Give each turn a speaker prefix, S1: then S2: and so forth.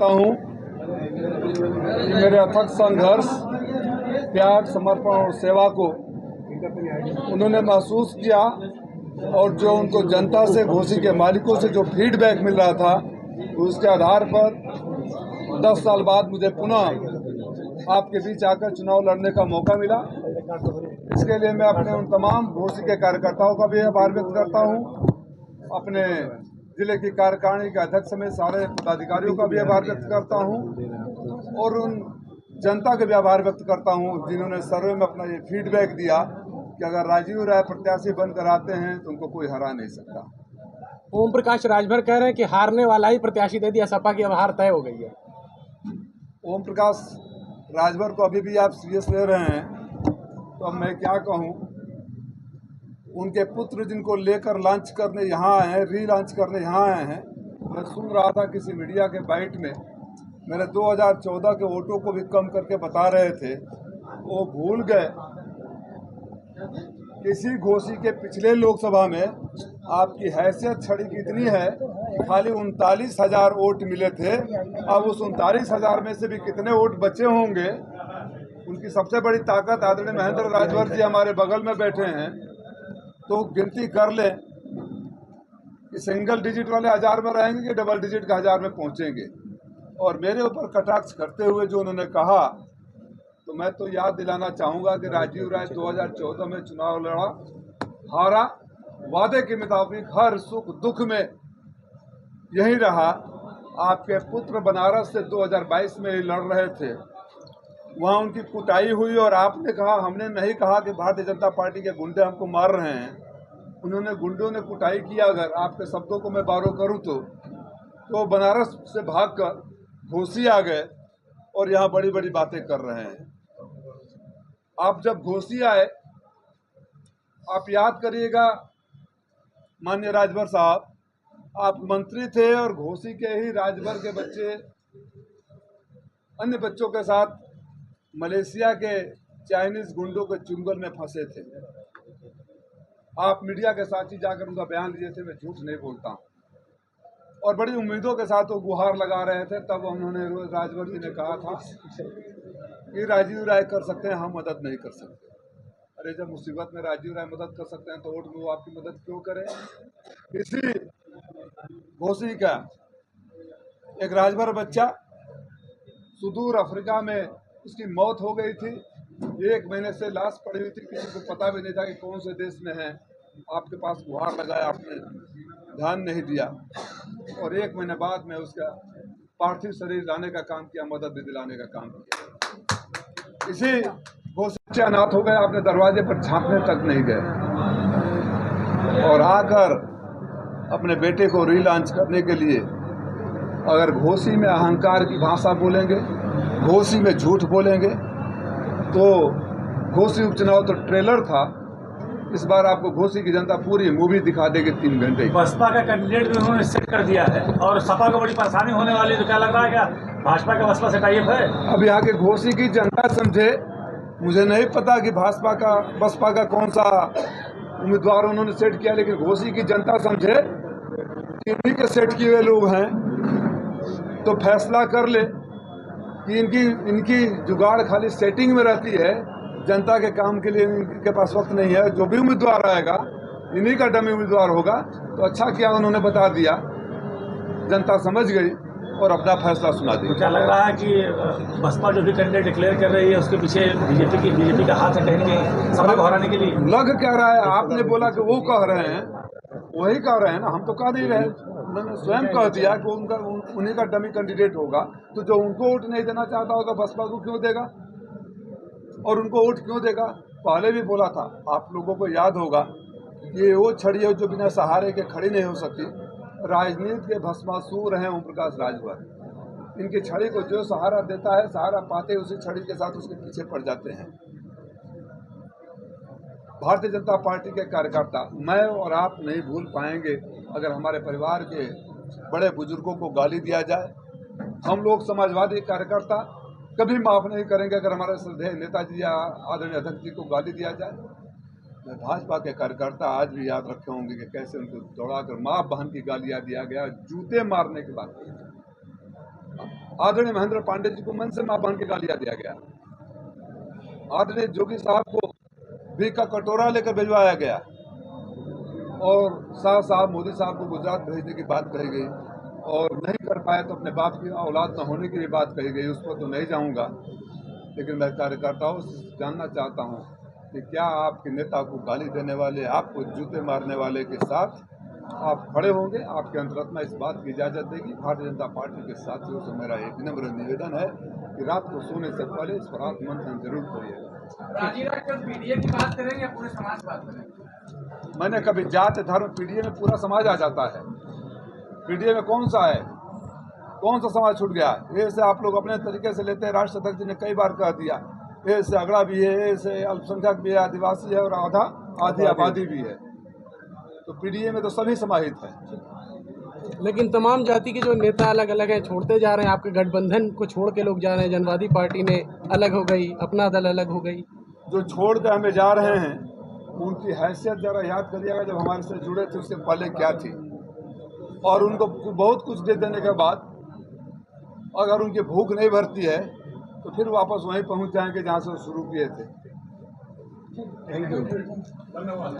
S1: करता हूँ कि मेरे अथक संघर्ष, त्याग, समर्पण और सेवा को उन्होंने महसूस किया और जो उनको जनता से, घोसी के मालिकों से जो फीडबैक मिल रहा था, उसके आधार पर 10 साल बाद मुझे पुनः आपके बीच आकर चुनाव लड़ने का मौका मिला। इसके लिए मैं अपने उन तमाम घोसी के कार्यकर्ताओं का भी आभार व्यक्त करता हूँ, अपने जिले की कार्यकारिणी के अध्यक्ष समेत सारे पदाधिकारियों का भी आभार व्यक्त करता हूँ और उन जनता का भी आभार व्यक्त करता हूँ जिन्होंने सर्वे में अपना ये फीडबैक दिया कि अगर राजीव राय प्रत्याशी बनकर आते हैं तो उनको कोई हरा नहीं सकता।
S2: ओम प्रकाश राजभर कह रहे हैं कि हारने वाला ही प्रत्याशी दे दिया, सपा की अब हार तय हो गई है।
S1: ओम प्रकाश राजभर को अभी भी आप सीरियस ले रहे हैं तो अब मैं क्या कहूँ। उनके पुत्र जिनको लेकर लॉन्च करने यहाँ आए हैं, री-लॉन्च करने यहाँ आए हैं, मैं सुन रहा था किसी मीडिया के बाइट में मेरे 2014 के वोटों को भी कम करके बता रहे थे। वो भूल गए किसी घोसी के पिछले लोकसभा में आपकी हैसियत छड़ी कितनी है, खाली 39,000 वोट मिले थे। अब उस 39,000 में से भी कितने वोट बचे होंगे। उनकी सबसे बड़ी ताकत आदरणीय महेंद्र राजभर जी हमारे बगल में बैठे हैं, तो गिनती कर लें कि सिंगल डिजिट वाले 1000 में रहेंगे कि डबल डिजिट का 1000 में पहुंचेंगे। और मेरे ऊपर कटाक्ष करते हुए जो उन्होंने कहा, तो मैं तो याद दिलाना चाहूँगा कि राजीव राय 2014 में चुनाव लड़ा, हारा, वादे के मुताबिक हर सुख दुख में यही रहा। आपके पुत्र बनारस से 2022 में ही लड़ रहे थे, वहाँ उनकी कुटाई हुई और आपने कहा, हमने नहीं कहा कि भारतीय जनता पार्टी के गुंडे हमको मार रहे हैं। उन्होंने गुंडों ने कुटाई किया। अगर आपके शब्दों को मैं बारो करूं तो बनारस से भागकर घोसी आ गए और यहाँ बड़ी बड़ी बातें कर रहे हैं। आप जब घोसी आए, आप याद करिएगा माननीय राजभर साहब, आप मंत्री थे और घोसी के ही राजभर के बच्चे अन्य बच्चों के साथ मलेशिया के चाइनीज गुंडों के चुंगल में फंसे थे। आप मीडिया के साथ ही जाकर उनका बयान लिए थे, मैं झूठ नहीं बोलता हूँ। और बड़ी उम्मीदों के साथ वो गुहार लगा रहे थे। तब उन्होंने राजभर जी ने कहा था कि राजीव राय कर सकते हैं, हम मदद नहीं कर सकते। अरे जब मुसीबत में राजीव राय मदद कर सकते हैं तो वोट में वो आपकी मदद क्यों करें। इसी घोसी का एक राजभर बच्चा सुदूर अफ्रीका में उसकी मौत हो गई थी। 1 महीने से लाश पड़ी हुई थी, किसी को पता भी नहीं था कि कौन से देश में है। आपके पास गुहार लगाया, आपने ध्यान नहीं दिया और 1 महीने बाद में उसका पार्थिव शरीर लाने का काम किया, मदद भी दिलाने का काम किया। इसी घोसी अनाथ हो गए, आपने दरवाजे पर झांकने तक नहीं गए और आकर अपने बेटे को री-लॉन्च करने के लिए अगर घोसी में अहंकार की भाषा बोलेंगे, घोसी में झूठ बोलेंगे, तो घोसी उपचुनाव तो ट्रेलर था। इस बार आपको घोसी की जनता पूरी मूवी दिखा देगी 3 घंटे।
S3: बसपा का कैंडिडेट भी उन्होंने सेट कर दिया है और सपा को बड़ी परेशानी होने वाली है। तो क्या लग रहा है, क्या भाजपा का बसपा से टाइप है? अब
S1: यहाँ के घोसी की जनता समझे, मुझे नहीं पता कि भाजपा का बसपा का कौन सा उम्मीदवार उन्होंने सेट किया, लेकिन घोसी की जनता समझे कि इन्हीं के सेट किए हुए लोग हैं, तो फैसला कर ले कि इनकी जुगाड़ खाली सेटिंग में रहती है, जनता के काम के लिए इनके पास वक्त नहीं है। जो भी उम्मीदवार आएगा इन्हीं का डमी उम्मीदवार होगा। तो अच्छा किया उन्होंने बता दिया, जनता समझ गई और अपना फैसला सुना दी।
S3: तो क्या लग रहा है कि बसपा जो भी कैंडिडेट डिक्लेयर कर रही है उसके पीछे बीजेपी का हाथ है कहीं ना कहीं सपा को हराने के लिए?
S1: लग क्या रहा है, आपने बोला कि वो कह रहे हैं, वही कह रहे हैं ना, हम तो कह नहीं रहे। उन्होंने स्वयं कह दिया कि उन्हीं का डमी कैंडिडेट होगा। तो जो उनको वोट नहीं देना चाहता होगा बसपा को क्यों देगा और उनको वोट क्यों देगा? पहले भी बोला था, आप लोगों को याद होगा, ये वो छड़ी है जो बिना सहारे के खड़ी नहीं हो सकती। राजनीति के भस्मासुर हैं ओम प्रकाश राजभर। इनकी छड़ी को जो सहारा देता है, सहारा पाते उसी छड़ी के साथ उसके पीछे पड़ जाते हैं। भारतीय जनता पार्टी के कार्यकर्ता, मैं और आप नहीं भूल पाएंगे अगर हमारे परिवार के बड़े बुजुर्गों को गाली दिया जाए। हम लोग समाजवादी कार्यकर्ता कभी माफ नहीं करेंगे अगर हमारे श्रद्धेय नेताजी या आदरणीय अध्यक्ष जी को गाली दिया जाए। मैं भाजपा के कार्यकर्ता आज भी याद रखे होंगे कि कैसे उनको दौड़ाकर माँ बहन की गालियां दिया गया, जूते मारने के बाद। आदरणीय महेंद्र पांडे जी को मन से मां बहन के गालियां दिया गया। आदरणीय जोगी साहब को भी का कटोरा लेकर भिजवाया गया और शाह साहब मोदी साहब को गुजरात भेजने की बात कही गई और नहीं कर पाए तो अपने बाप की औलाद न होने की भी बात कही गई। उस पर तो नहीं जाऊंगा, लेकिन मैं कार्यकर्ताओं से जानना चाहता हूं कि क्या आपके नेता को गाली देने वाले, आपको जूते मारने वाले के साथ आप खड़े होंगे? आपके अंतरात्मा इस बात की इजाजत देगी? भारतीय जनता पार्टी के साथियों से मेरा एक विनम्र निवेदन है कि रात को सोने से पहले इस पर आत्ममंथन जरूर करिएगा।
S2: पीडीए की बात करेंगे, पूरे समाज की बात करेंगे?
S1: मैंने कभी जात धर्म पीडीए में पूरा समाज आ जाता है। पीडीए में कौन सा है, कौन सा समाज छूट गया? ये से आप लोग अपने तरीके से लेते हैं। राष्ट्र अध्यक्ष जी ने कई बार कह दिया, ये से अगड़ा भी है, ये से अल्पसंख्यक भी है, आदिवासी है और आधी आबादी भी है। तो पीडीए में तो सभी समाहित है।
S2: लेकिन तमाम जाति के जो नेता अलग अलग हैं, छोड़ते जा रहे हैं। आपके गठबंधन को छोड़ के लोग जा रहे हैं। जनवादी पार्टी ने अलग हो गई, अपना दल अलग हो गई।
S1: जो छोड़ के हमें जा रहे हैं उनकी हैसियत जरा याद करिएगा, जब हमारे से जुड़े थे उससे पहले क्या थी, और उनको बहुत कुछ दे देने के बाद अगर उनकी भूख नहीं भरती है तो फिर वापस वहीं पहुंच जाएंगे जहां से वो शुरू किए थे।
S3: धन्यवाद।